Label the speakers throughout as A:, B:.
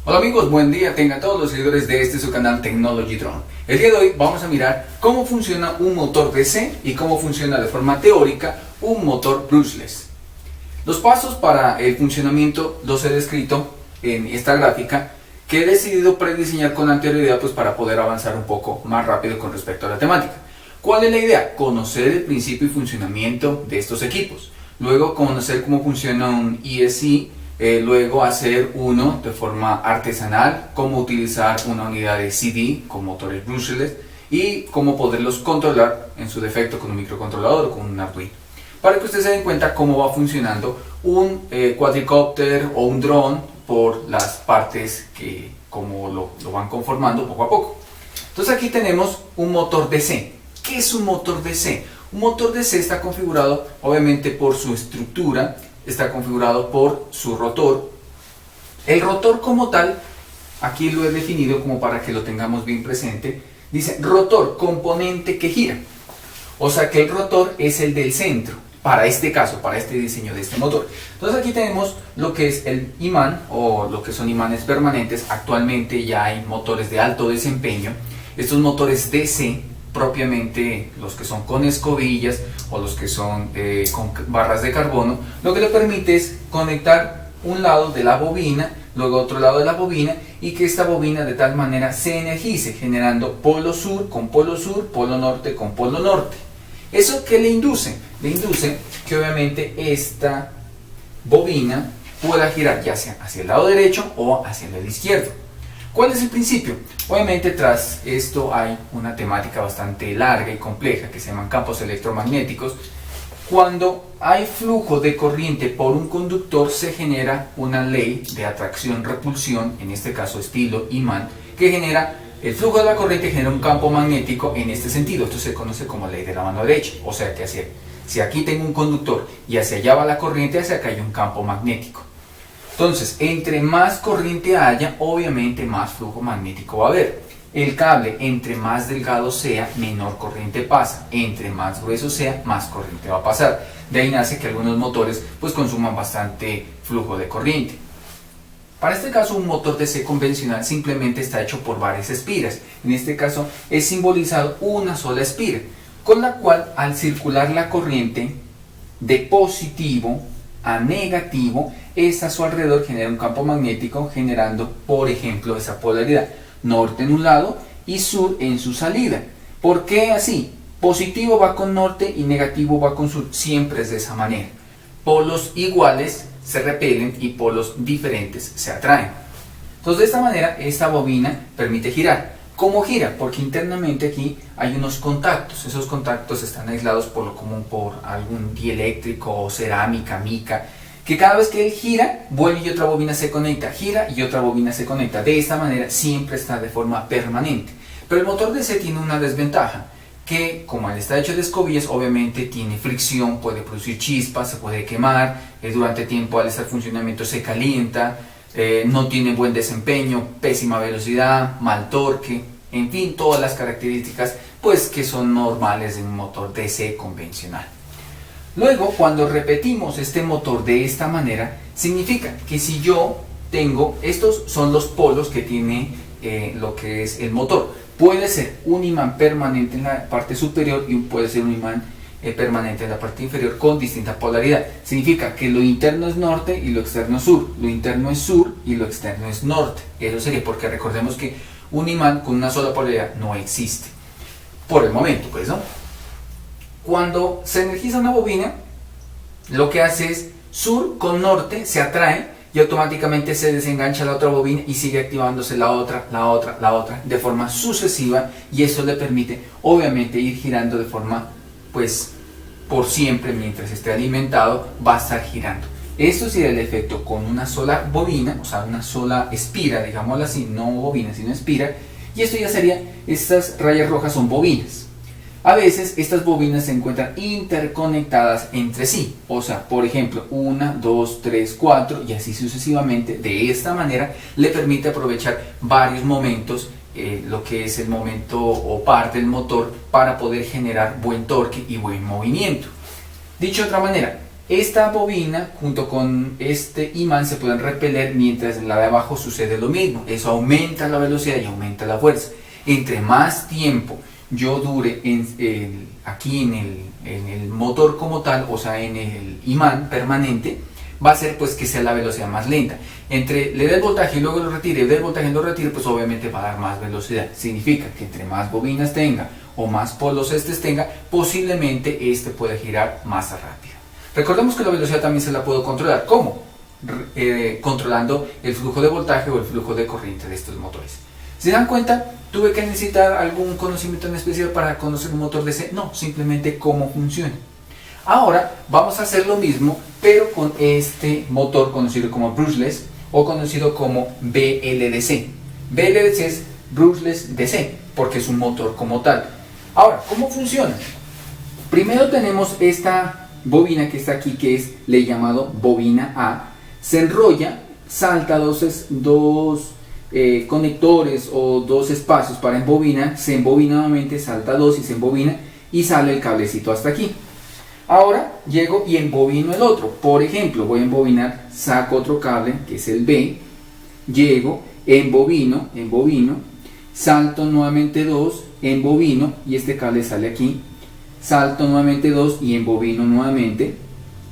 A: Hola amigos, buen día tengan todos los seguidores de su canal Technology Drone. El día de hoy vamos a mirar cómo funciona un motor DC y cómo funciona de forma teórica un motor brushless. Los pasos para el funcionamiento los he descrito en esta gráfica que he decidido prediseñar con anterioridad para poder avanzar un poco más rápido con respecto a la temática. ¿Cuál es la idea? Conocer el principio y funcionamiento de estos equipos, luego conocer cómo funciona un ESC, luego hacer uno de forma artesanal, cómo utilizar una unidad de CD con motores brushless y cómo poderlos controlar en su defecto con un microcontrolador o con un Arduino, para que ustedes se den cuenta cómo va funcionando un cuadricóptero o un dron por las partes que como lo van conformando poco a poco. Entonces aquí tenemos un motor DC. ¿Qué es un motor DC? Un motor DC está configurado obviamente por su estructura, está configurado por su rotor. El rotor como tal, aquí lo he definido como para que lo tengamos bien presente, dice rotor, componente que gira. O sea que el rotor es el del centro, para este caso, para este diseño de este motor. Entonces aquí tenemos lo que es el imán, o lo que son imanes permanentes. Actualmente ya hay motores de alto desempeño. Estos motores DC, propiamente los que son con escobillas o los que son con barras de carbono, lo que le permite es conectar un lado de la bobina, luego otro lado de la bobina, y que esta bobina de tal manera se energice, generando polo sur con polo sur, polo norte con polo norte. ¿Eso qué le induce? Le induce que obviamente esta bobina pueda girar ya sea hacia el lado derecho o hacia el lado izquierdo. ¿Cuál es el principio? Obviamente tras esto hay una temática bastante larga y compleja que se llaman campos electromagnéticos. Cuando hay flujo de corriente por un conductor se genera una ley de atracción-repulsión, en este caso estilo imán, que genera el flujo de la corriente, genera un campo magnético en este sentido. Esto se conoce como ley de la mano derecha. O sea que si aquí tengo un conductor y hacia allá va la corriente, hacia acá hay un campo magnético. Entonces, entre más corriente haya, obviamente más flujo magnético va a haber. El cable, entre más delgado sea, menor corriente pasa. Entre más grueso sea, más corriente va a pasar. De ahí nace que algunos motores consuman bastante flujo de corriente. Para este caso, un motor DC convencional simplemente está hecho por varias espiras. En este caso, es simbolizado una sola espira, con la cual al circular la corriente de positivo a negativo, esta a su alrededor genera un campo magnético, generando, por ejemplo, esa polaridad, norte en un lado y sur en su salida. ¿Por qué así? Positivo va con norte y negativo va con sur, siempre es de esa manera. Polos iguales se repelen y polos diferentes se atraen. Entonces de esta manera esta bobina permite girar. ¿Cómo gira? Porque internamente aquí hay unos contactos. Esos contactos están aislados por lo común por algún dieléctrico o cerámica, mica, que cada vez que él gira, vuelve y otra bobina se conecta, gira y otra bobina se conecta. De esta manera siempre está de forma permanente. Pero el motor DC tiene una desventaja, que como él está hecho de escobillas, obviamente tiene fricción, puede producir chispas, se puede quemar, durante tiempo al estar en funcionamiento se calienta, no tiene buen desempeño, pésima velocidad, mal torque, en fin, todas las características que son normales de un motor DC convencional. Luego, cuando repetimos este motor de esta manera, significa que si yo tengo, estos son los polos que tiene lo que es el motor. Puede ser un imán permanente en la parte superior y puede ser un imán permanente en la parte inferior con distinta polaridad. Significa que lo interno es norte y lo externo es sur, lo interno es sur y lo externo es norte. Eso sería porque recordemos que un imán con una sola polaridad no existe por el momento, ¿no? Cuando se energiza una bobina, lo que hace es sur con norte se atrae y automáticamente se desengancha la otra bobina y sigue activándose la otra, de forma sucesiva, y eso le permite obviamente ir girando de forma por siempre. Mientras esté alimentado va a estar girando. Esto sería el efecto con una sola bobina, o sea una sola espira, digámoslo así, no bobina sino espira, y esto ya sería, estas rayas rojas son bobinas. A veces estas bobinas se encuentran interconectadas entre sí, o sea, por ejemplo, 1, 2, 3, 4 y así sucesivamente. De esta manera le permite aprovechar varios momentos, lo que es el momento o parte del motor, para poder generar buen torque y buen movimiento. Dicho de otra manera, esta bobina junto con este imán se pueden repeler, mientras en la de abajo sucede lo mismo. Eso aumenta la velocidad y aumenta la fuerza. Entre más tiempo yo dure aquí en el motor como tal, o sea en el imán permanente, va a ser pues que sea la velocidad más lenta. Entre le dé el voltaje y luego lo retire, le dé el voltaje y lo retire, pues obviamente va a dar más velocidad. Significa que entre más bobinas tenga o más polos tenga, posiblemente este puede girar más rápido. Recordemos que la velocidad también se la puedo controlar. ¿Cómo? Controlando el flujo de voltaje o el flujo de corriente de estos motores. ¿Se dan cuenta? ¿Tuve que necesitar algún conocimiento en especial para conocer un motor DC? No, simplemente cómo funciona. Ahora vamos a hacer lo mismo, pero con este motor conocido como brushless o conocido como BLDC. BLDC es brushless DC, porque es un motor como tal. Ahora, ¿cómo funciona? Primero tenemos esta bobina que está aquí, que es le he llamado bobina A. Se enrolla, salta dos conectores o dos espacios para embobinar, se embobina nuevamente, salta dos y se embobina y sale el cablecito hasta aquí. Ahora llego y embobino el otro. Por ejemplo, voy a embobinar, saco otro cable que es el B, llego, embobino, salto nuevamente dos, embobino y este cable sale aquí, salto nuevamente dos y embobino nuevamente,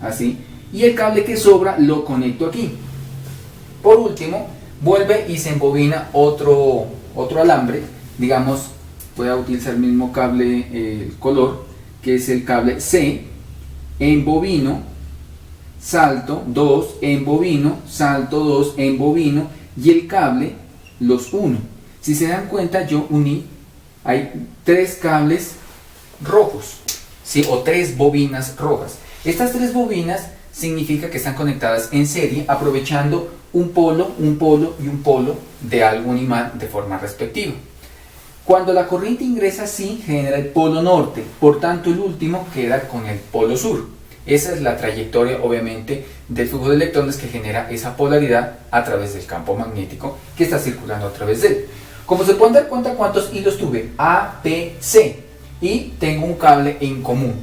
A: así, y el cable que sobra lo conecto aquí. Por último, vuelve y se embobina otro alambre, digamos, voy a utilizar el mismo cable, el color, que es el cable C, embobino, salto 2, embobino, salto 2, embobino y el cable los uno. Si se dan cuenta, yo uní, hay tres cables rojos, ¿sí? O tres bobinas rojas. Estas tres bobinas significa que están conectadas en serie, aprovechando un polo y un polo de algún imán de forma respectiva. Cuando la corriente ingresa así, genera el polo norte, por tanto el último queda con el polo sur. Esa es la trayectoria, obviamente, del flujo de electrones que genera esa polaridad a través del campo magnético que está circulando a través de él. Como se pueden dar cuenta, ¿cuántos hilos tuve? A, B, C. Y tengo un cable en común.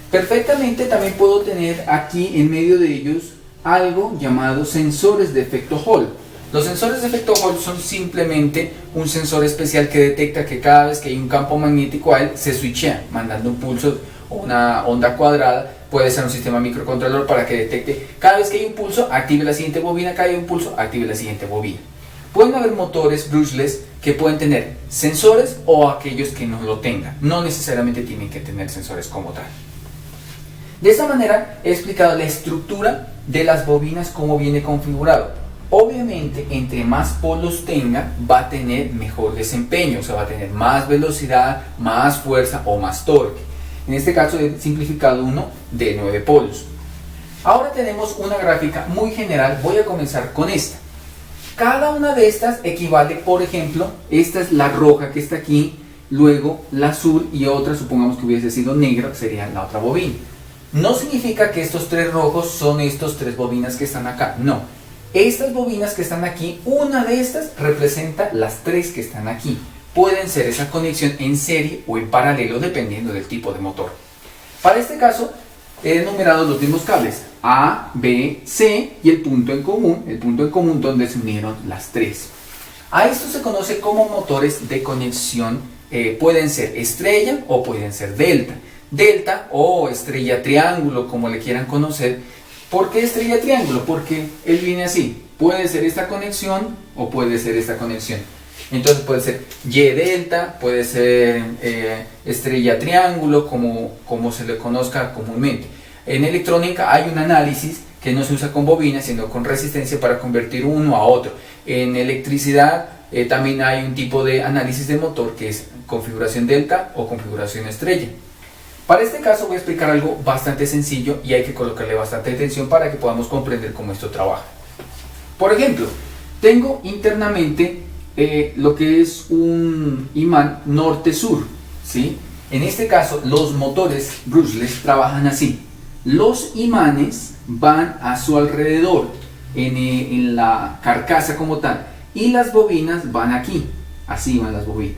A: Perfectamente también puedo tener aquí en medio de ellos algo llamado sensores de efecto Hall. Los sensores de efecto Hall son simplemente un sensor especial que detecta que cada vez que hay un campo magnético a él se switchea, mandando un pulso o una onda cuadrada. Puede ser un sistema microcontrolador para que detecte cada vez que hay un pulso, active la siguiente bobina, cada vez que hay un pulso, active la siguiente bobina. Pueden haber motores brushless que pueden tener sensores o aquellos que no lo tengan. No necesariamente tienen que tener sensores como tal. De esta manera he explicado la estructura de las bobinas, cómo viene configurado. Obviamente, entre más polos tenga, va a tener mejor desempeño, o sea, va a tener más velocidad, más fuerza o más torque. En este caso he simplificado uno de 9 polos. Ahora tenemos una gráfica muy general. Voy a comenzar con esta. Cada una de estas equivale, por ejemplo, esta es la roja que está aquí, luego la azul y otra, supongamos que hubiese sido negra, sería la otra bobina. No significa que estos tres rojos son estos tres bobinas que están acá, no. Estas bobinas que están aquí, una de estas representa las tres que están aquí. Pueden ser esa conexión en serie o en paralelo dependiendo del tipo de motor. Para este caso he enumerado los mismos cables A, B, C y el punto en común donde se unieron las tres. A esto se conoce como motores de conexión, pueden ser estrella o pueden ser delta. Delta o estrella triángulo, como le quieran conocer. ¿Por qué estrella triángulo? Porque él viene así, puede ser esta conexión o puede ser esta conexión. Entonces puede ser Y delta, puede ser estrella triángulo, como se le conozca comúnmente. En electrónica hay un análisis que no se usa con bobinas, sino con resistencia para convertir uno a otro. En electricidad también hay un tipo de análisis de motor que es configuración delta o configuración estrella. Para este caso voy a explicar algo bastante sencillo y hay que colocarle bastante atención para que podamos comprender cómo esto trabaja. Por ejemplo, tengo internamente lo que es un imán norte-sur, ¿sí? En este caso los motores brushless trabajan así. Los imanes van a su alrededor en la carcasa como tal y las bobinas van aquí, así van las bobinas,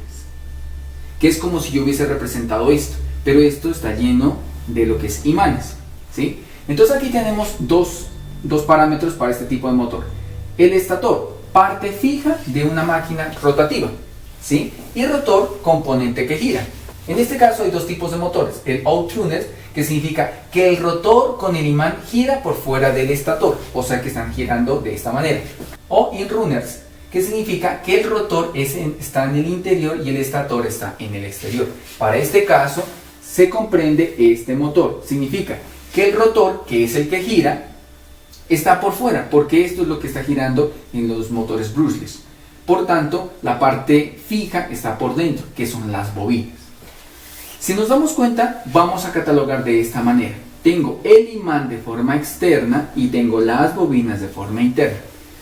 A: que es como si yo hubiese representado esto, pero esto está lleno de lo que es imanes, ¿sí? Entonces aquí tenemos dos parámetros para este tipo de motor. El estator, parte fija de una máquina rotativa, ¿sí? Y rotor, componente que gira. En este caso hay dos tipos de motores. El out-runner, que significa que el rotor con el imán gira por fuera del estator, o sea que están girando de esta manera. O in-runners, que significa que el rotor está en el interior y el estator está en el exterior. Para este caso se comprende este motor. Significa que el rotor, que es el que gira, está por fuera, porque esto es lo que está girando en los motores brushless. Por tanto, la parte fija está por dentro, que son las bobinas. Si nos damos cuenta, vamos a catalogar de esta manera. Tengo el imán de forma externa y tengo las bobinas de forma interna.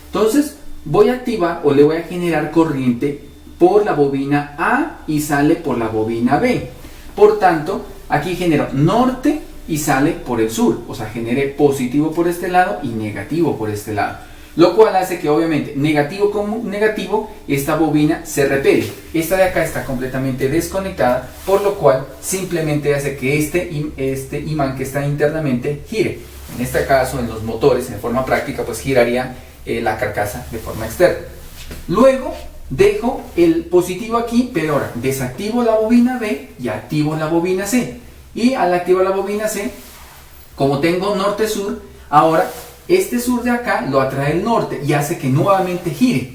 A: Entonces, voy a activar o le voy a generar corriente por la bobina A y sale por la bobina B. Por tanto, aquí genero norte y sale por el sur, o sea, genere positivo por este lado y negativo por este lado. Lo cual hace que obviamente negativo con negativo, esta bobina se repele. Esta de acá está completamente desconectada, por lo cual simplemente hace que este imán que está internamente gire. En este caso, en los motores, en forma práctica, pues giraría la carcasa de forma externa. Luego dejo el positivo aquí, pero ahora desactivo la bobina B y activo la bobina C. Y al activar la bobina C, como tengo norte-sur, ahora este sur de acá lo atrae el norte y hace que nuevamente gire.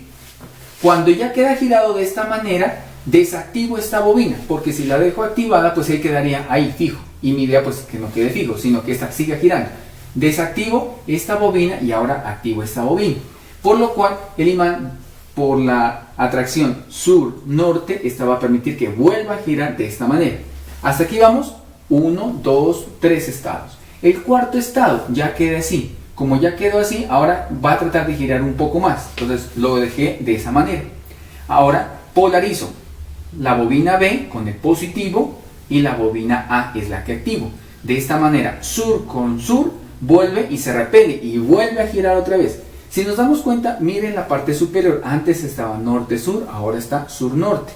A: Cuando ya queda girado de esta manera, desactivo esta bobina, porque si la dejo activada, pues él quedaría ahí fijo. Y mi idea pues que no quede fijo, sino que esta siga girando. Desactivo esta bobina y ahora activo esta bobina. Por lo cual el imán, por la atracción sur-norte, esta va a permitir que vuelva a girar de esta manera. Hasta aquí vamos, 1, 2, 3 estados. El cuarto estado ya queda así. Como ya quedó así, ahora va a tratar de girar un poco más. Entonces lo dejé de esa manera. Ahora polarizo la bobina B con el positivo y la bobina A es la que activo. De esta manera, sur con sur, vuelve y se repele y vuelve a girar otra vez. Si nos damos cuenta, miren la parte superior. Antes estaba norte-sur, ahora está sur-norte.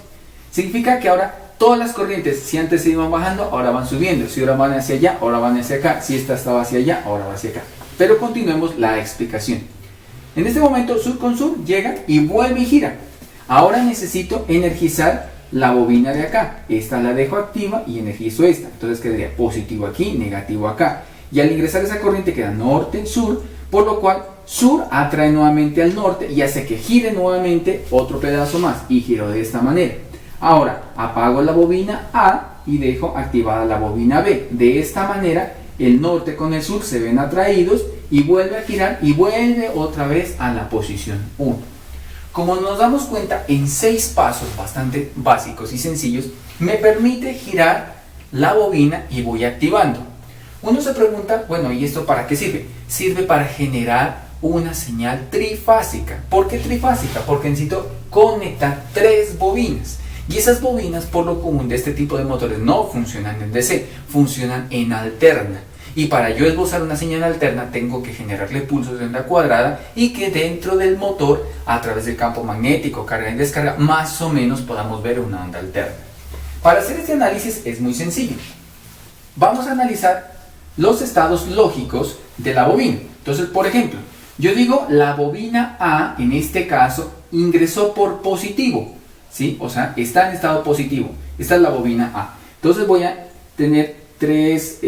A: Significa que ahora todas las corrientes, si antes se iban bajando, ahora van subiendo. Si ahora van hacia allá, ahora van hacia acá. Si esta estaba hacia allá, ahora va hacia acá. Pero continuemos la explicación. En este momento, sur con sur llega y vuelve y gira. Ahora necesito energizar la bobina de acá. Esta la dejo activa y energizo esta. Entonces quedaría positivo aquí, negativo acá. Y al ingresar esa corriente queda norte-sur, por lo cual sur atrae nuevamente al norte y hace que gire nuevamente otro pedazo más. Y giro de esta manera. Ahora apago la bobina A y dejo activada la bobina B. De esta manera el norte con el sur se ven atraídos y vuelve a girar y vuelve otra vez a la posición 1. Como nos damos cuenta, en 6 pasos bastante básicos y sencillos me permite girar la bobina y voy activando. Uno se pregunta, bueno, ¿y esto para qué sirve? Sirve para generar una señal trifásica. ¿Por qué trifásica? Porque necesito conectar 3 bobinas. Y esas bobinas, por lo común de este tipo de motores, no funcionan en DC, funcionan en alterna. Y para yo esbozar una señal alterna, tengo que generarle pulsos de onda cuadrada y que dentro del motor, a través del campo magnético, carga y descarga, más o menos podamos ver una onda alterna. Para hacer este análisis es muy sencillo. Vamos a analizar los estados lógicos de la bobina. Entonces, por ejemplo, yo digo la bobina A, en este caso, ingresó por positivo. ¿Sí? O sea, está en estado positivo. Esta es la bobina A. Entonces voy a tener 3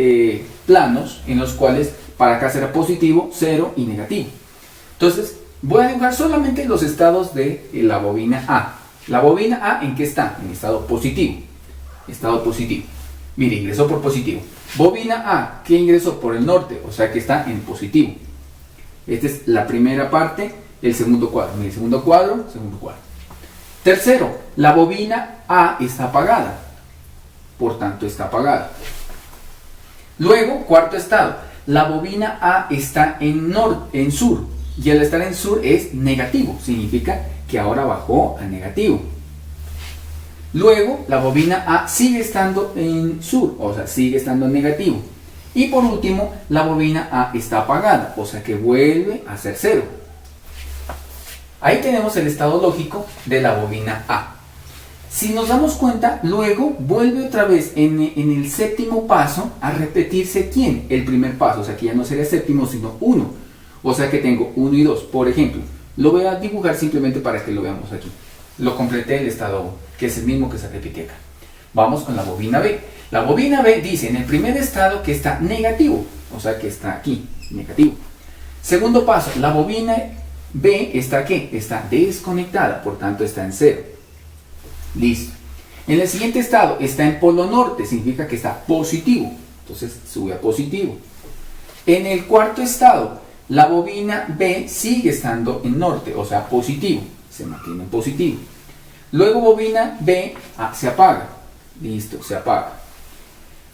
A: planos en los cuales para acá será positivo, 0 y negativo. Entonces voy a dibujar solamente los estados de la bobina A. La bobina A, ¿en qué está? En estado positivo. Estado positivo. Mire, ingresó por positivo. Bobina A, que ingresó por el norte, o sea que está en positivo. Esta es la primera parte, el segundo cuadro. Mire, segundo cuadro, segundo cuadro. Tercero, la bobina A está apagada, por tanto está apagada. Luego, cuarto estado, la bobina A está en sur, y al estar en sur es negativo, significa que ahora bajó a negativo. Luego, la bobina A sigue estando en sur, o sea, sigue estando en negativo. Y por último, la bobina A está apagada, o sea que vuelve a ser 0. Ahí tenemos el estado lógico de la bobina A. Si nos damos cuenta, luego vuelve otra vez en el séptimo paso a repetirse ¿quién? El primer paso, o sea que ya no sería séptimo sino 1. O sea que tengo 1 y 2. Por ejemplo, lo voy a dibujar simplemente para que lo veamos aquí. Lo completé el estado 1, que es el mismo que se repite acá. Vamos con la bobina B. La bobina B dice en el primer estado que está negativo, o sea que está aquí, negativo. Segundo paso, la bobina B está ¿qué? Está desconectada, por tanto está en 0. Listo. En el siguiente estado está en polo norte, significa que está positivo, entonces sube a positivo. En el cuarto estado, la bobina B sigue estando en norte, o sea positivo, se mantiene en positivo. Luego bobina B se apaga, listo, se apaga.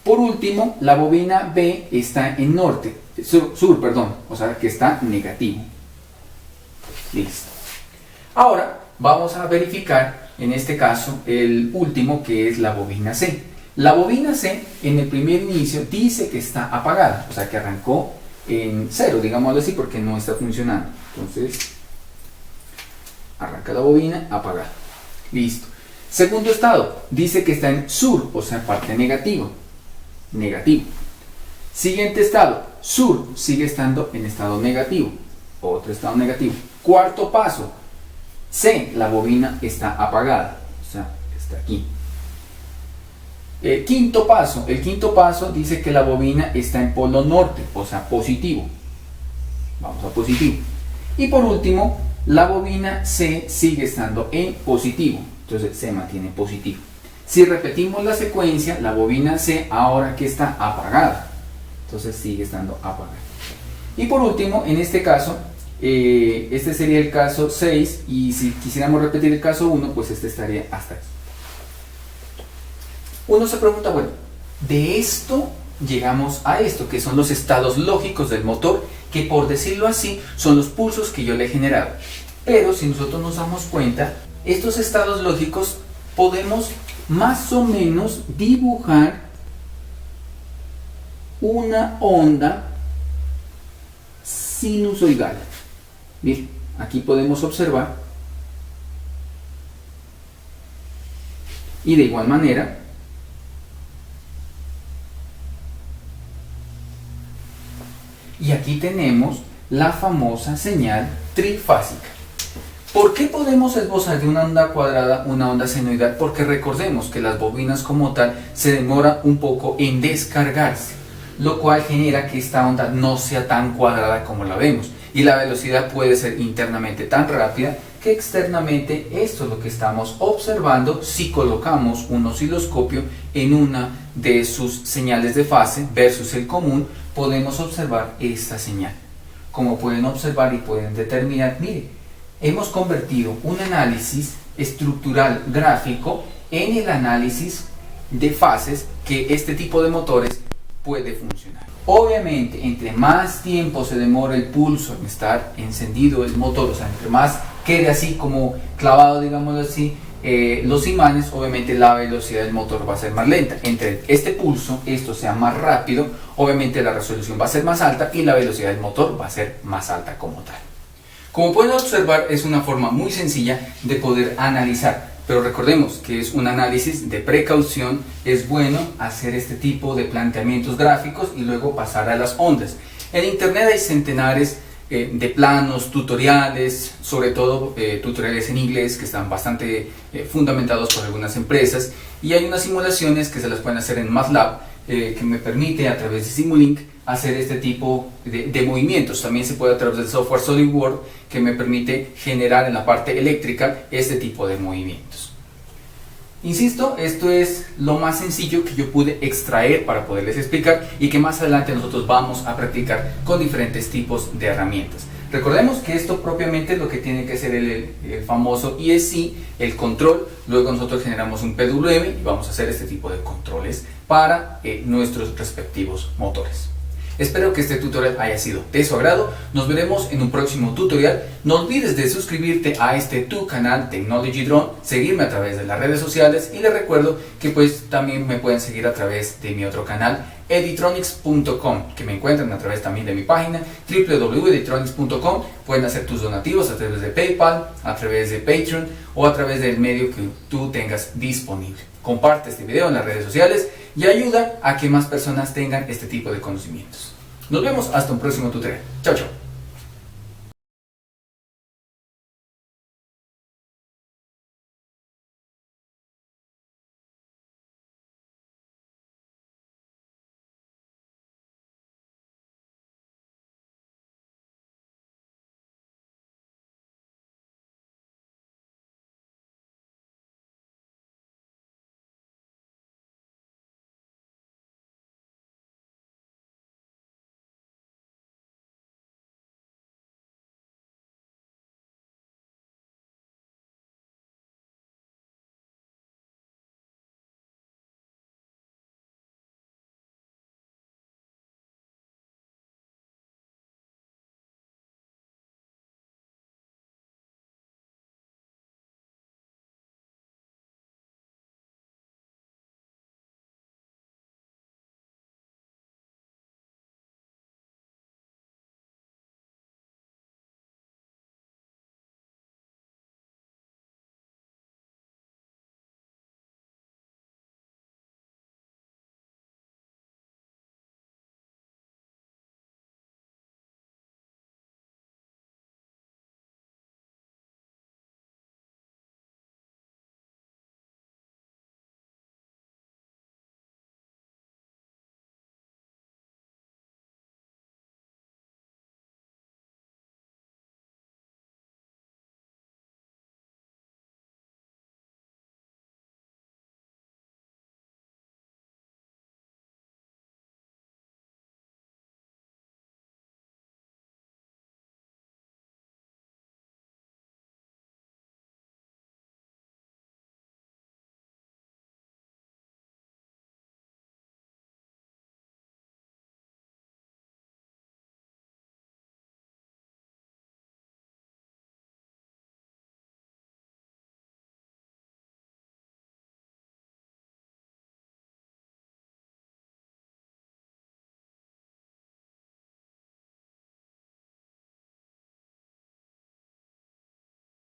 A: Por último, la bobina B está en norte, sur, perdón, o sea que está negativo. Listo. Ahora vamos a verificar en este caso el último, que es la bobina C. La bobina C en el primer inicio dice que está apagada, o sea que arrancó en 0, digámoslo así, porque no está funcionando. Entonces arranca la bobina apagada. Listo. Segundo estado dice que está en sur, o sea parte negativa. Negativo. Siguiente estado, sur, sigue estando en estado negativo, otro estado negativo. Cuarto paso, C, la bobina está apagada, o sea, está aquí. El quinto paso dice que la bobina está en polo norte, o sea, positivo. Vamos a positivo. Y por último, la bobina C sigue estando en positivo, entonces se mantiene positivo. Si repetimos la secuencia, la bobina C ahora que está apagada, entonces sigue estando apagada. Y por último, en este caso, este sería el caso 6, y si quisiéramos repetir el caso 1, pues este estaría hasta aquí. Uno se pregunta, bueno, de esto llegamos a esto, que son los estados lógicos del motor, que por decirlo así, son los pulsos que yo le he generado. Pero si nosotros nos damos cuenta, estos estados lógicos podemos más o menos dibujar una onda sinusoidal. Bien, aquí podemos observar, y de igual manera y aquí tenemos la famosa señal trifásica. ¿Por qué podemos esbozar de una onda cuadrada una onda senoidal? Porque recordemos que las bobinas como tal se demoran un poco en descargarse, lo cual genera que esta onda no sea tan cuadrada como la vemos, y la velocidad puede ser internamente tan rápida que externamente esto es lo que estamos observando si colocamos un osciloscopio en una de sus señales de fase versus el común. Podemos observar esta señal. Como pueden observar y pueden determinar, mire, hemos convertido un análisis estructural gráfico en el análisis de fases que este tipo de motores puede funcionar. Obviamente, entre más tiempo se demora el pulso en estar encendido el motor, o sea, entre más quede así como clavado, digámoslo así, los imanes, obviamente la velocidad del motor va a ser más lenta. Entre este pulso, esto sea más rápido, obviamente la resolución va a ser más alta y la velocidad del motor va a ser más alta como tal. Como pueden observar, es una forma muy sencilla de poder analizar, pero recordemos que es un análisis de precaución. Es bueno hacer este tipo de planteamientos gráficos y luego pasar a las ondas. En internet hay centenares de planos, tutoriales, sobre todo tutoriales en inglés que están bastante fundamentados por algunas empresas, y hay unas simulaciones que se las pueden hacer en MATLAB que me permite a través de Simulink hacer este tipo de movimientos. También se puede a través del software SolidWorks, que me permite generar en la parte eléctrica este tipo de movimientos. Insisto, esto es lo más sencillo que yo pude extraer para poderles explicar, y que más adelante nosotros vamos a practicar con diferentes tipos de herramientas. Recordemos que esto propiamente es lo que tiene que ser el famoso ESC, el control. Luego nosotros generamos un PWM y vamos a hacer este tipo de controles para nuestros respectivos motores. Espero que este tutorial haya sido de su agrado. Nos veremos en un próximo tutorial. No olvides de suscribirte a este tu canal Technology Drone, seguirme a través de las redes sociales y les recuerdo que pues también me pueden seguir a través de mi otro canal editronics.com, que me encuentran a través también de mi página www.editronics.com. Pueden hacer tus donativos a través de PayPal, a través de Patreon o a través del medio que tú tengas disponible. Comparte este video en las redes sociales y ayuda a que más personas tengan este tipo de conocimientos. Nos vemos hasta un próximo tutorial. Chao, chao.